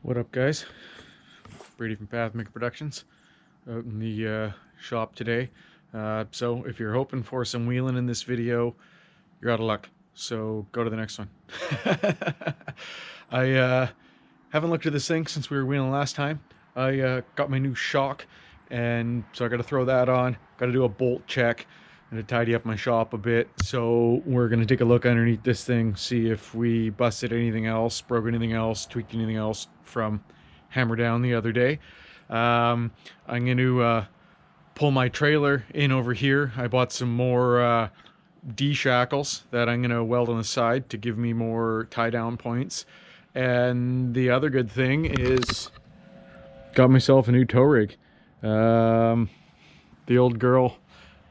What up, guys? Brady from PathmakerProductions out in the shop today. So if you're hoping for some wheeling in this video, you're out of luck. So go to the next one. I haven't looked at this thing since we were wheeling last time. I got my new shock, and so I got to throw that on. Got to do a bolt check and to tidy up my shop a bit. So we're going to take a look underneath this thing, see if we busted anything else, broke anything else, tweaked anything else from hammer down the other day. I'm going to pull my trailer in over here. I bought some more D shackles that I'm going to weld on the side to give me more tie down points. And the other good thing is got myself a new tow rig. The old girl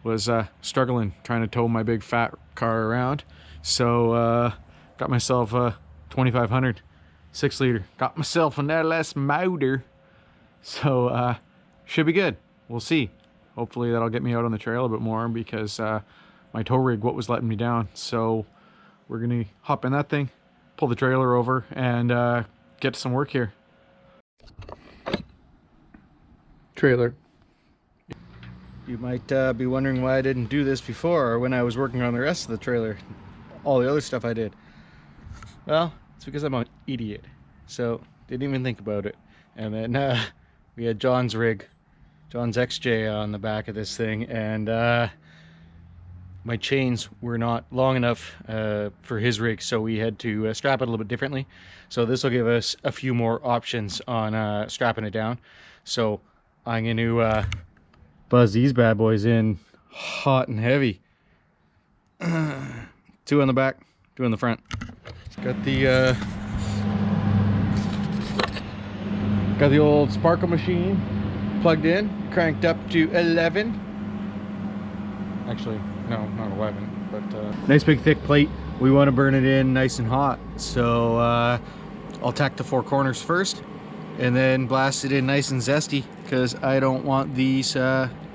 was struggling trying to tow my big fat car around, so got myself a 2500 6-liter. Got myself an LS motor, so should be good. We'll see. Hopefully that'll get me out on the trail a bit more, because my tow rig what was letting me down. So we're gonna hop in that thing, pull the trailer over, and get to some work here. Trailer. You might be wondering why I didn't do this before, or when I was working on the rest of the trailer, all the other stuff I did. Well, it's because I'm an idiot, so didn't even think about it. And then we had John's rig, John's XJ on the back of this thing, and my chains were not long enough for his rig, so we had to strap it a little bit differently. So this will give us a few more options on strapping it down. So I'm going to buzz these bad boys in hot and heavy. 2 on the back, 2 on the front. Got the old sparkle machine plugged in, cranked up to 11. Actually, no, not 11, but nice big thick plate. We want to burn it in nice and hot, so I'll tack the 4 corners first and then blast it in nice and zesty, because I don't want these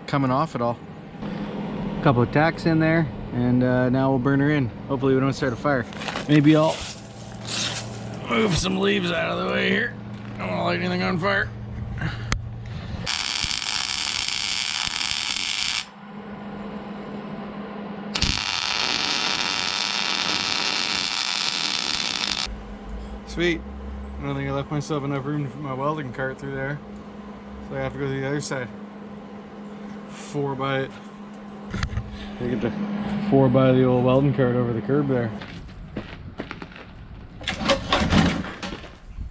coming off at all. A couple of tacks in there, and now we'll burn her in. Hopefully we don't start a fire. Maybe I'll move some leaves out of the way here. I don't want to light anything on fire. Sweet. I don't think I left myself enough room to put my welding cart through there, so I have to go to the other side. 4 by it. Take it to 4 by the old welding cart over the curb there.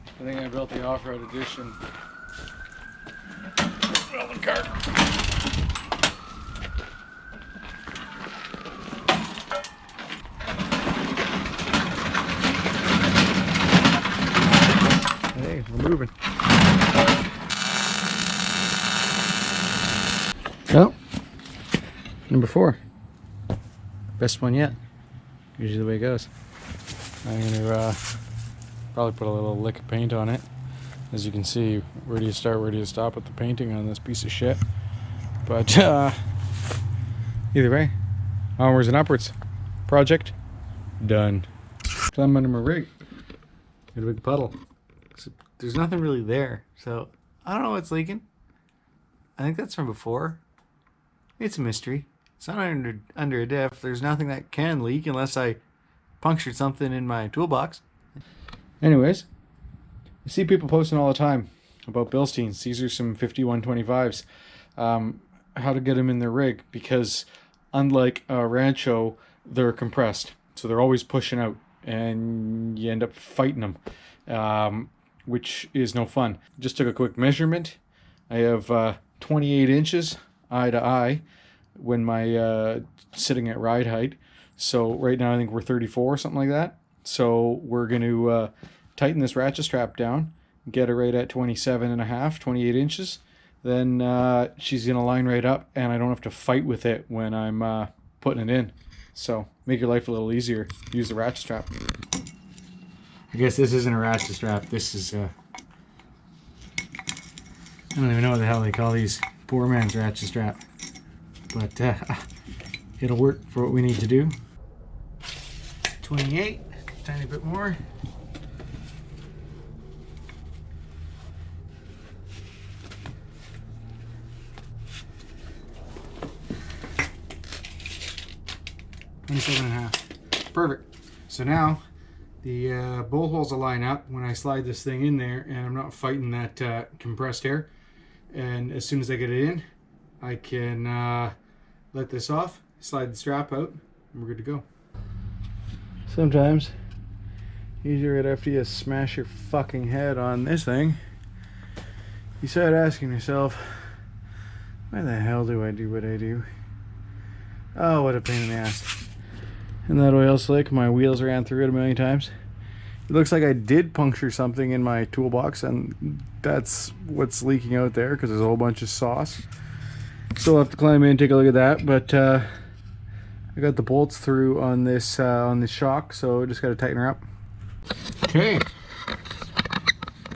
I think I built the off-road edition welding cart. Hey, we're moving. Oh, number 4. Best one yet. Usually the way it goes. I'm going to probably put a little lick of paint on it. As you can see, where do you start, where do you stop with the painting on this piece of shit? But either way, onwards and upwards. Project done. Climb under my rig. Got a big puddle. So there's nothing really there, so I don't know what's leaking. I think that's from before. It's a mystery. It's not under a diff. There's nothing that can leak unless I punctured something in my toolbox. Anyways, you see people posting all the time about Bilsteins. These are some 5125s. How to get them in their rig, because unlike a Rancho, they're compressed. So they're always pushing out, and you end up fighting them, which is no fun. Just took a quick measurement. I have 28 inches eye to eye when my sitting at ride height. So right now I think we're 34, something like that. So we're going to tighten this ratchet strap down, get her right at 27.5, 28 inches. Then she's going to line right up, and I don't have to fight with it when I'm putting it in. So make your life a little easier. Use the ratchet strap. I guess this isn't a ratchet strap. This is I don't even know what the hell they call these. Poor man's ratchet strap. But it'll work for what we need to do. 28, tiny bit more. 27.5. Perfect. So now the bolt holes will line up when I slide this thing in there, and I'm not fighting that compressed air. And as soon as I get it in, I can let this off, slide the strap out, and we're good to go. Sometimes, easier right after you smash your fucking head on this thing, you start asking yourself, why the hell do I do what I do? Oh, what a pain in the ass. And that oil slick, my wheels ran through it a million times. It looks like I did puncture something in my toolbox, and that's what's leaking out there because there's a whole bunch of sauce. Still have to climb in and take a look at that, but I got the bolts through on this shock, so just got to tighten her up. Okay,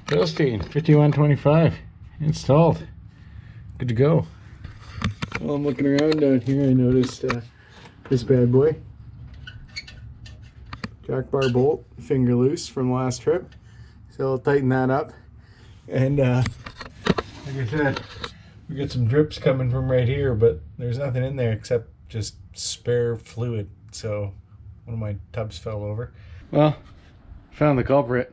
Bilstein 5125 installed, good to go. While I'm looking around down here, I noticed this bad boy. Jack bar bolt, finger loose from last trip. So I'll tighten that up. And like I said, we got some drips coming from right here, but there's nothing in there except just spare fluid. So one of my tubs fell over. Well, found the culprit.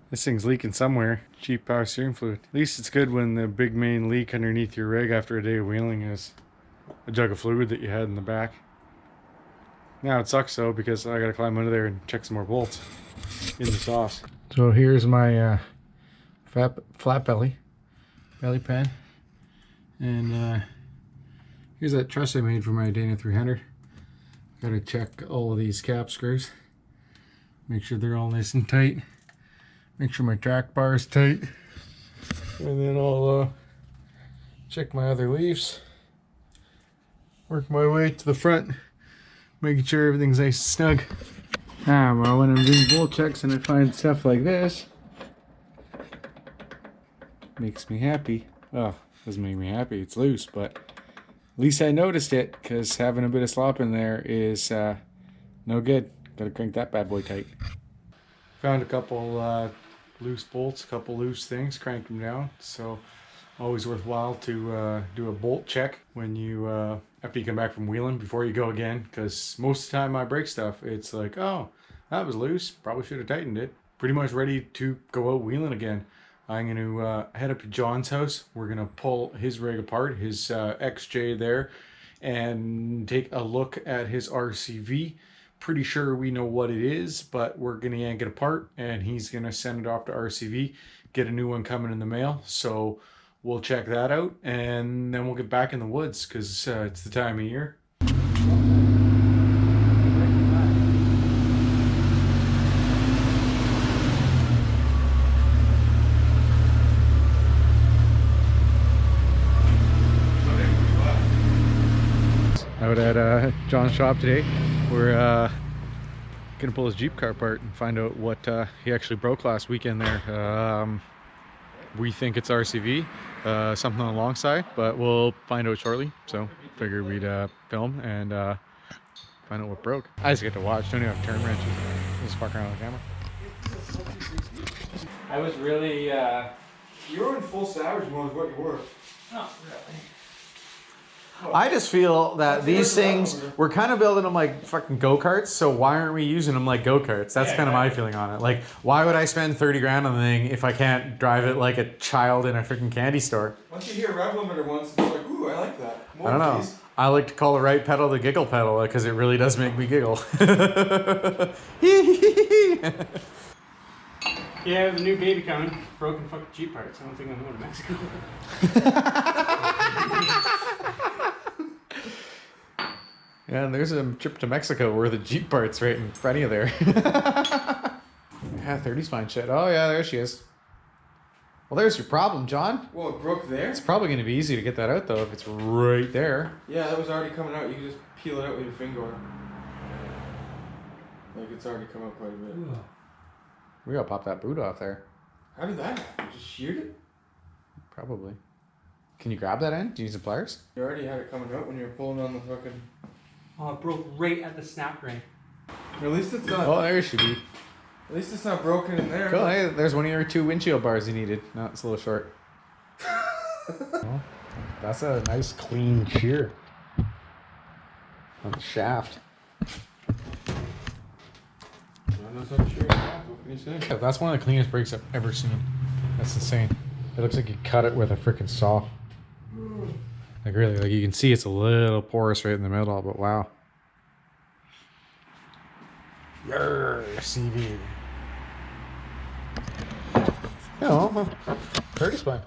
This thing's leaking somewhere. Cheap power steering fluid. At least it's good when the big main leak underneath your rig after a day of wheeling is a jug of fluid that you had in the back. Now it sucks though, because I gotta climb under there and check some more bolts in the sauce. So here's my flat belly pan, and here's that truss I made for my Dana 300. Gotta check all of these cap screws, make sure they're all nice and tight, make sure my track bar is tight, and then I'll check my other leaves, work my way to the front, making sure everything's nice and snug. Well, when I'm doing bolt checks and I find stuff like this, makes me happy. Well, doesn't make me happy, it's loose, but at least I noticed it, because having a bit of slop in there is no good. Gotta crank that bad boy tight. Found a couple loose bolts, a couple loose things, cranked them down. So always worthwhile to do a bolt check when you after you come back from wheeling before you go again, because most of the time I break stuff, it's like, oh, that was loose, probably should have tightened it. Pretty much ready to go out wheeling again. I'm going to head up to John's house. We're going to pull his rig apart, his XJ there, and take a look at his RCV. Pretty sure we know what it is, but we're going to yank it apart, and he's going to send it off to RCV, get a new one coming in the mail. So we'll check that out, and then we'll get back in the woods, because it's the time of year. Out at John's shop today, we're gonna pull his Jeep car apart and find out what he actually broke last weekend there. We think it's RCV, something on the long side, but we'll find out shortly. So figured we'd film and find out what broke. I just get to watch, don't even have turn wrenches. Just fuck around with the camera. I was really You were in full savage mode is what you were. not really. I just feel that these things, we're kind of building them like fucking go-karts, so why aren't we using them like go-karts? That's kind of my feeling on it. Like, why would I spend 30 grand on the thing if I can't drive it like a child in a freaking candy store? Once you hear rev limiter once, it's like, ooh, I like that. More I don't know. keys. I like to call the right pedal the giggle pedal because it really does make me giggle. Yeah, the new baby coming. Broken fucking Jeep parts. I don't think I'm going to Mexico. Yeah, and there's a trip to Mexico where the Jeep parts right in front of you there. Yeah, 30's fine shit. Oh yeah, there she is. Well, there's your problem, John. Well, it broke there? It's probably going to be easy to get that out though if it's right there. Yeah, that was already coming out. You can just peel it out with your finger. Like, it's already come out quite a bit. We gotta pop that boot off there. How did that happen? Just sheared it? Probably. Can you grab that end? Do you need some pliers? You already had it coming out when you were pulling on the fucking... Oh, it broke right at the snap ring. At least it's not... Oh, there it should be. At least it's not broken in there. Cool, hey, there's one of your 2 windshield bars you needed. No, it's a little short. Well, that's a nice clean shear. on the shaft. I'm not so sure. What can you say? Yeah, that's one of the cleanest brakes I've ever seen. That's insane. It looks like you cut it with a freaking saw. Like really, like you can see it's a little porous right in the middle, but wow. Yarr, CV. Yeah, well, 30's fine.